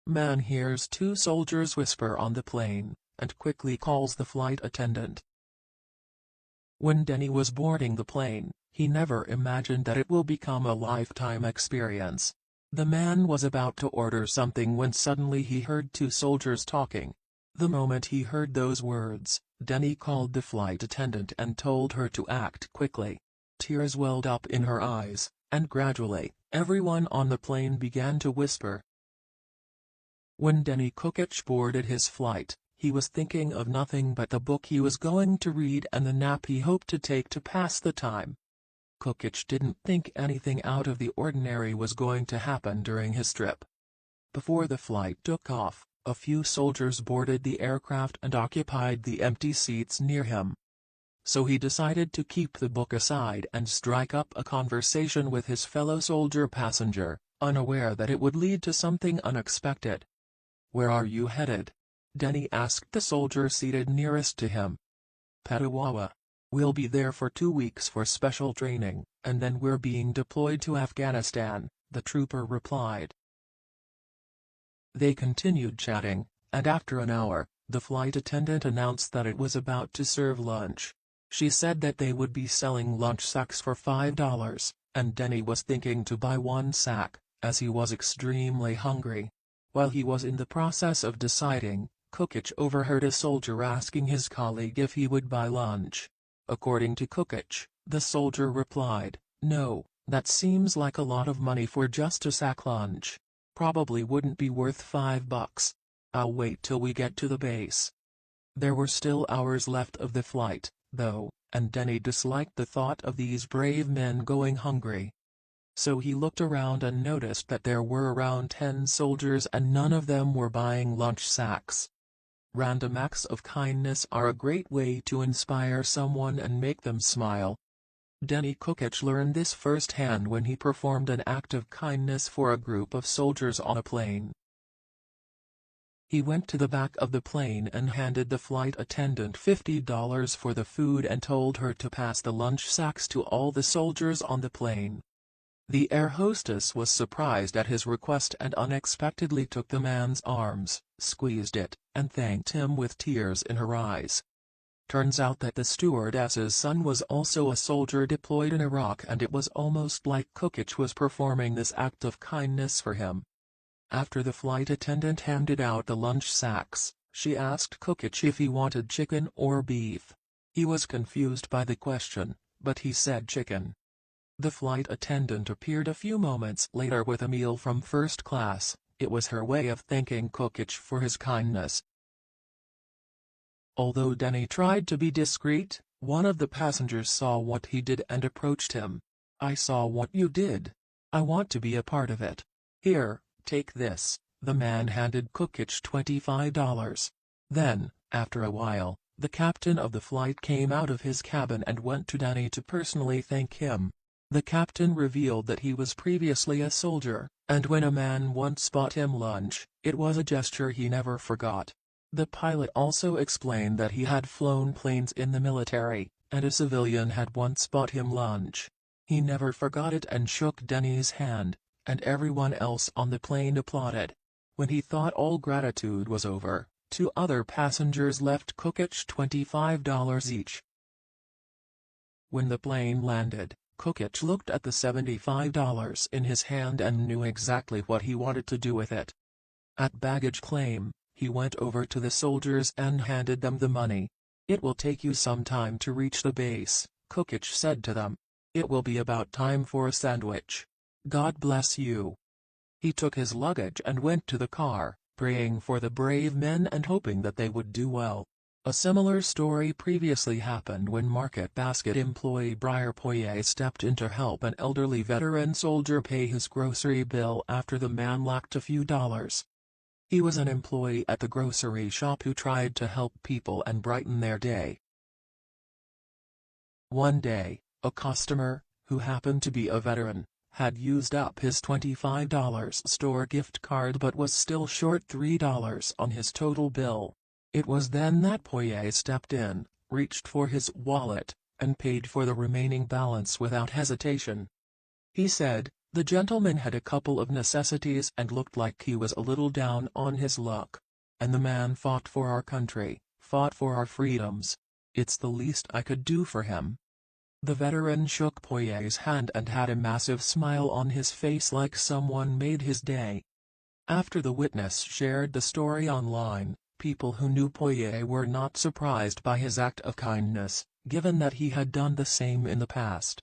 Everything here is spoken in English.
Man hears two soldiers whisper on the plane, and quickly calls the flight attendant. When Denny was boarding the plane, he never imagined that it will become a lifetime experience. The man was about to order something when suddenly he heard two soldiers talking. The moment he heard those words, Denny called the flight attendant and told her to act quickly. Tears welled up in her eyes, and gradually, everyone on the plane began to whisper. When Denny Kukic boarded his flight, he was thinking of nothing but the book he was going to read and the nap he hoped to take to pass the time. Kukic didn't think anything out of the ordinary was going to happen during his trip. Before the flight took off, a few soldiers boarded the aircraft and occupied the empty seats near him. So he decided to keep the book aside and strike up a conversation with his fellow soldier passenger, unaware that it would lead to something unexpected. "Where are you headed?" Denny asked the soldier seated nearest to him. "Petawawa. We'll be there for 2 weeks for special training, and then we're being deployed to Afghanistan," the trooper replied. They continued chatting, and after an hour, the flight attendant announced that it was about to serve lunch. She said that they would be selling lunch sacks for $5, and Denny was thinking to buy one sack, as he was extremely hungry. While he was in the process of deciding, Kukic overheard a soldier asking his colleague if he would buy lunch. According to Kukic, the soldier replied, "No, that seems like a lot of money for just a sack lunch. Probably wouldn't be worth $5. I'll wait till we get to the base." There were still hours left of the flight, though, and Denny disliked the thought of these brave men going hungry. So he looked around and noticed that there were around 10 soldiers and none of them were buying lunch sacks. Random acts of kindness are a great way to inspire someone and make them smile. Denny Kukic learned this firsthand when he performed an act of kindness for a group of soldiers on a plane. He went to the back of the plane and handed the flight attendant $50 for the food and told her to pass the lunch sacks to all the soldiers on the plane. The air hostess was surprised at his request and unexpectedly took the man's arms, squeezed it, and thanked him with tears in her eyes. Turns out that the stewardess's son was also a soldier deployed in Iraq, and it was almost like Kukic was performing this act of kindness for him. After the flight attendant handed out the lunch sacks, she asked Kukic if he wanted chicken or beef. He was confused by the question, but he said chicken. The flight attendant appeared a few moments later with a meal from first class. It was her way of thanking Kukic for his kindness. Although Denny tried to be discreet, one of the passengers saw what he did and approached him. "I saw what you did. I want to be a part of it. Here, take this." The man handed Kukic $25. Then, after a while, the captain of the flight came out of his cabin and went to Denny to personally thank him. The captain revealed that he was previously a soldier, and when a man once bought him lunch, it was a gesture he never forgot. The pilot also explained that he had flown planes in the military, and a civilian had once bought him lunch. He never forgot it and shook Denny's hand, and everyone else on the plane applauded. When he thought all gratitude was over, 2 other passengers left Kukic $25 each. When the plane landed, Kukic looked at the $75 in his hand and knew exactly what he wanted to do with it. At baggage claim, he went over to the soldiers and handed them the money. "It will take you some time to reach the base," Kukic said to them. "It will be about time for a sandwich. God bless you." He took his luggage and went to the car, praying for the brave men and hoping that they would do well. A similar story previously happened when Market Basket employee Briar Poirier stepped in to help an elderly veteran soldier pay his grocery bill after the man lacked a few dollars. He was an employee at the grocery shop who tried to help people and brighten their day. One day, a customer, who happened to be a veteran, had used up his $25 store gift card but was still short $3 on his total bill. It was then that Poirier stepped in, reached for his wallet, and paid for the remaining balance without hesitation. He said, The gentleman had a couple of necessities and looked like he was a little down on his luck. And the man fought for our country, fought for our freedoms. It's the least I could do for him." The veteran shook Poyet's hand and had a massive smile on his face like someone made his day. After the witness shared the story online, people who knew Poyet were not surprised by his act of kindness, given that he had done the same in the past.